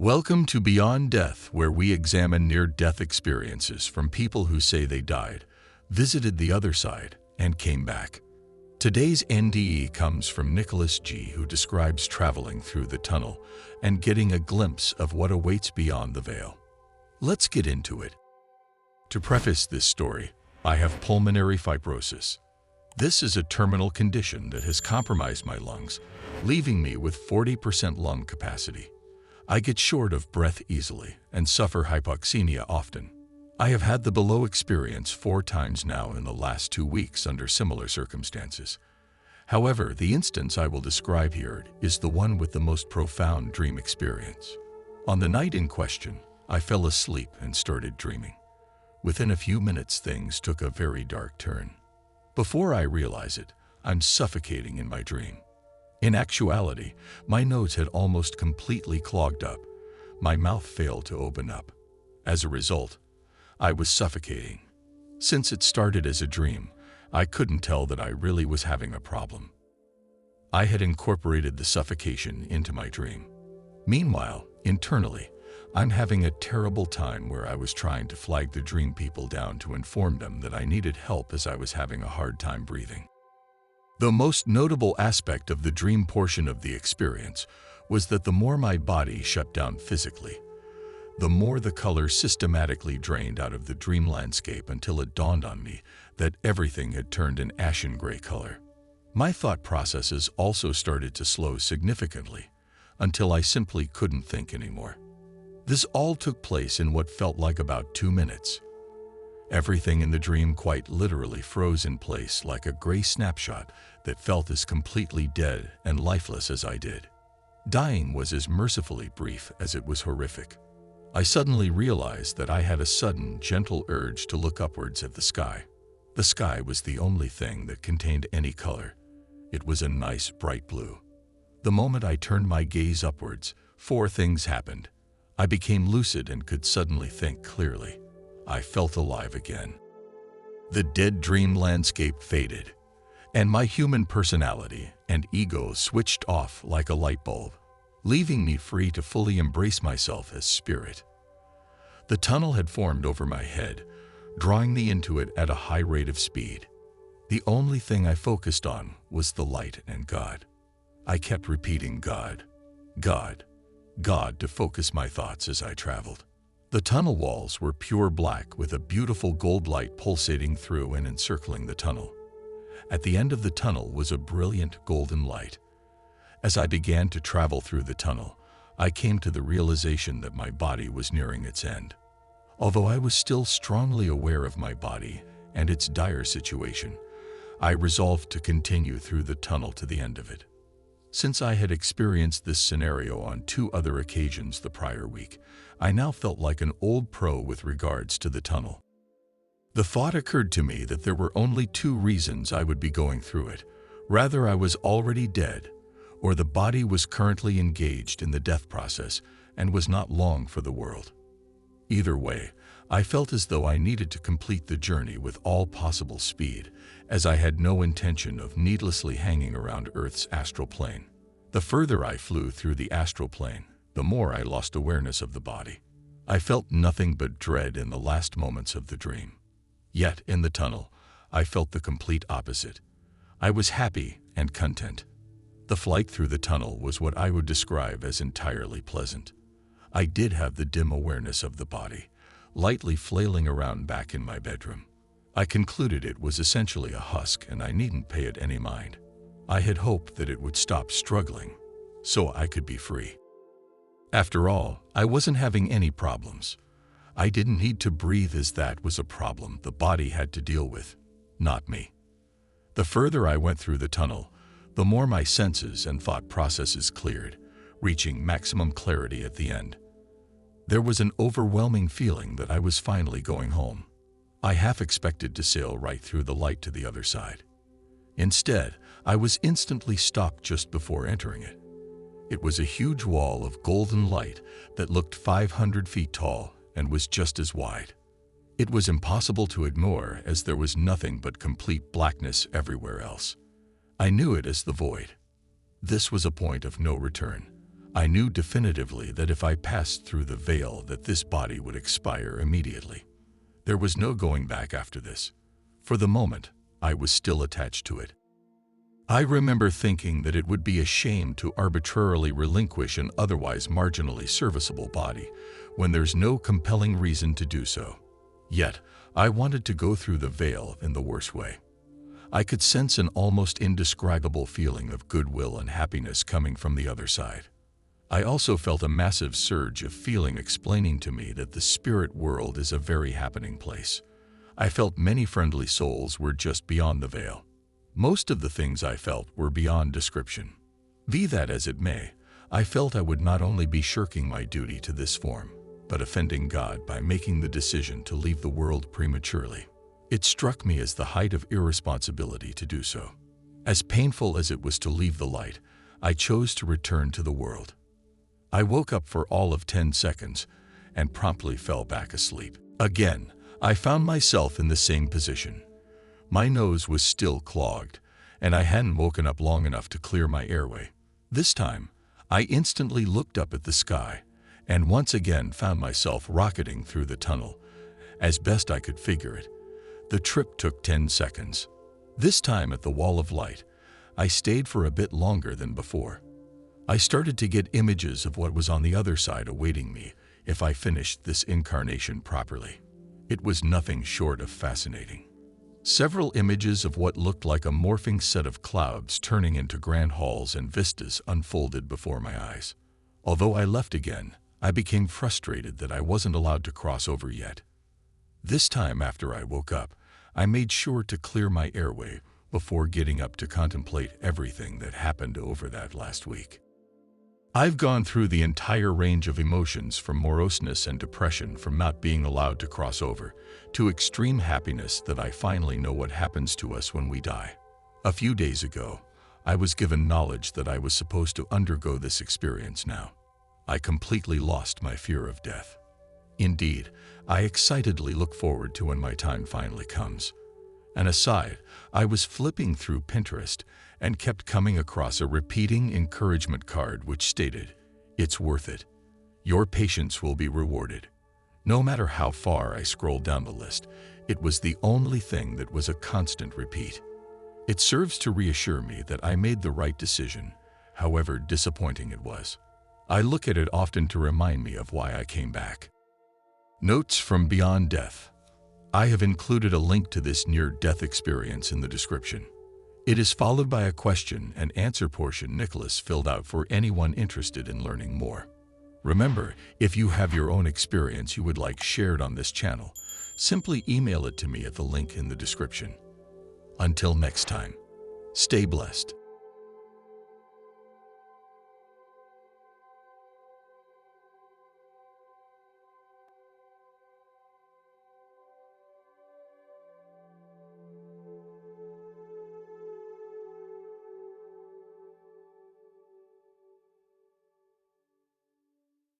Welcome to Beyond Death, where we examine near-death experiences from people who say they died, visited the other side, and came back. Today's NDE comes from Nicholas G., who describes traveling through the tunnel and getting a glimpse of what awaits beyond the veil. Let's get into it. To preface this story, I have pulmonary fibrosis. This is a terminal condition that has compromised my lungs, leaving me with 40% lung capacity. I get short of breath easily and suffer hypoxemia often. I have had the below experience 4 times now in the last 2 weeks under similar circumstances. However, the instance I will describe here is the one with the most profound dream experience. On the night in question, I fell asleep and started dreaming. Within a few minutes, things took a very dark turn. Before I realize it, I'm suffocating in my dream. In actuality, my nose had almost completely clogged up. My mouth failed to open up. As a result, I was suffocating. Since it started as a dream, I couldn't tell that I really was having a problem. I had incorporated the suffocation into my dream. Meanwhile, internally, I'm having a terrible time where I was trying to flag the dream people down to inform them that I needed help as I was having a hard time breathing. The most notable aspect of the dream portion of the experience was that the more my body shut down physically, the more the color systematically drained out of the dream landscape until it dawned on me that everything had turned an ashen gray color. My thought processes also started to slow significantly until I simply couldn't think anymore. This all took place in what felt like about 2 minutes. Everything in the dream quite literally froze in place like a gray snapshot that felt as completely dead and lifeless as I did. Dying was as mercifully brief as it was horrific. I suddenly realized that I had a sudden, gentle urge to look upwards at the sky. The sky was the only thing that contained any color. It was a nice, bright blue. The moment I turned my gaze upwards, 4 things happened. I became lucid and could suddenly think clearly. I felt alive again. The dead dream landscape faded, and my human personality and ego switched off like a light bulb, leaving me free to fully embrace myself as spirit. The tunnel had formed over my head, drawing me into it at a high rate of speed. The only thing I focused on was the light and God. I kept repeating God, God, God to focus my thoughts as I traveled. The tunnel walls were pure black with a beautiful gold light pulsating through and encircling the tunnel. At the end of the tunnel was a brilliant golden light. As I began to travel through the tunnel, I came to the realization that my body was nearing its end. Although I was still strongly aware of my body and its dire situation, I resolved to continue through the tunnel to the end of it. Since I had experienced this scenario on 2 other occasions the prior week, I now felt like an old pro with regards to the tunnel. The thought occurred to me that there were only 2 reasons I would be going through it. Rather, I was already dead, or the body was currently engaged in the death process and was not long for the world. Either way, I felt as though I needed to complete the journey with all possible speed, as I had no intention of needlessly hanging around Earth's astral plane. The further I flew through the astral plane, the more I lost awareness of the body. I felt nothing but dread in the last moments of the dream. Yet, in the tunnel, I felt the complete opposite. I was happy and content. The flight through the tunnel was what I would describe as entirely pleasant. I did have the dim awareness of the body, lightly flailing around back in my bedroom. I concluded it was essentially a husk and I needn't pay it any mind. I had hoped that it would stop struggling, so I could be free. After all, I wasn't having any problems. I didn't need to breathe, as that was a problem the body had to deal with, not me. The further I went through the tunnel, the more my senses and thought processes cleared, reaching maximum clarity at the end. There was an overwhelming feeling that I was finally going home. I half expected to sail right through the light to the other side. Instead, I was instantly stopped just before entering it. It was a huge wall of golden light that looked 500 feet tall and was just as wide. It was impossible to ignore, as there was nothing but complete blackness everywhere else. I knew it as the void. This was a point of no return. I knew definitively that if I passed through the veil that this body would expire immediately. There was no going back after this. For the moment, I was still attached to it. I remember thinking that it would be a shame to arbitrarily relinquish an otherwise marginally serviceable body when there's no compelling reason to do so. Yet, I wanted to go through the veil in the worst way. I could sense an almost indescribable feeling of goodwill and happiness coming from the other side. I also felt a massive surge of feeling explaining to me that the spirit world is a very happening place. I felt many friendly souls were just beyond the veil. Most of the things I felt were beyond description. Be that as it may, I felt I would not only be shirking my duty to this form, but offending God by making the decision to leave the world prematurely. It struck me as the height of irresponsibility to do so. As painful as it was to leave the light, I chose to return to the world. I woke up for all of 10 seconds and promptly fell back asleep. Again, I found myself in the same position. My nose was still clogged, and I hadn't woken up long enough to clear my airway. This time, I instantly looked up at the sky and once again found myself rocketing through the tunnel. As best I could figure it, the trip took 10 seconds. This time at the wall of light, I stayed for a bit longer than before. I started to get images of what was on the other side awaiting me if I finished this incarnation properly. It was nothing short of fascinating. Several images of what looked like a morphing set of clouds turning into grand halls and vistas unfolded before my eyes. Although I left again, I became frustrated that I wasn't allowed to cross over yet. This time after I woke up, I made sure to clear my airway before getting up to contemplate everything that happened over that last week. I've gone through the entire range of emotions from moroseness and depression from not being allowed to cross over, to extreme happiness that I finally know what happens to us when we die. A few days ago, I was given knowledge that I was supposed to undergo this experience now. I completely lost my fear of death. Indeed, I excitedly look forward to when my time finally comes. An aside, I was flipping through Pinterest and kept coming across a repeating encouragement card which stated, "It's worth it. Your patience will be rewarded." No matter how far I scrolled down the list, it was the only thing that was a constant repeat. It serves to reassure me that I made the right decision, however disappointing it was. I look at it often to remind me of why I came back. Notes from Beyond Death. I have included a link to this near-death experience in the description. It is followed by a question and answer portion Nicholas filled out for anyone interested in learning more. Remember, if you have your own experience you would like shared on this channel, simply email it to me at the link in the description. Until next time, stay blessed.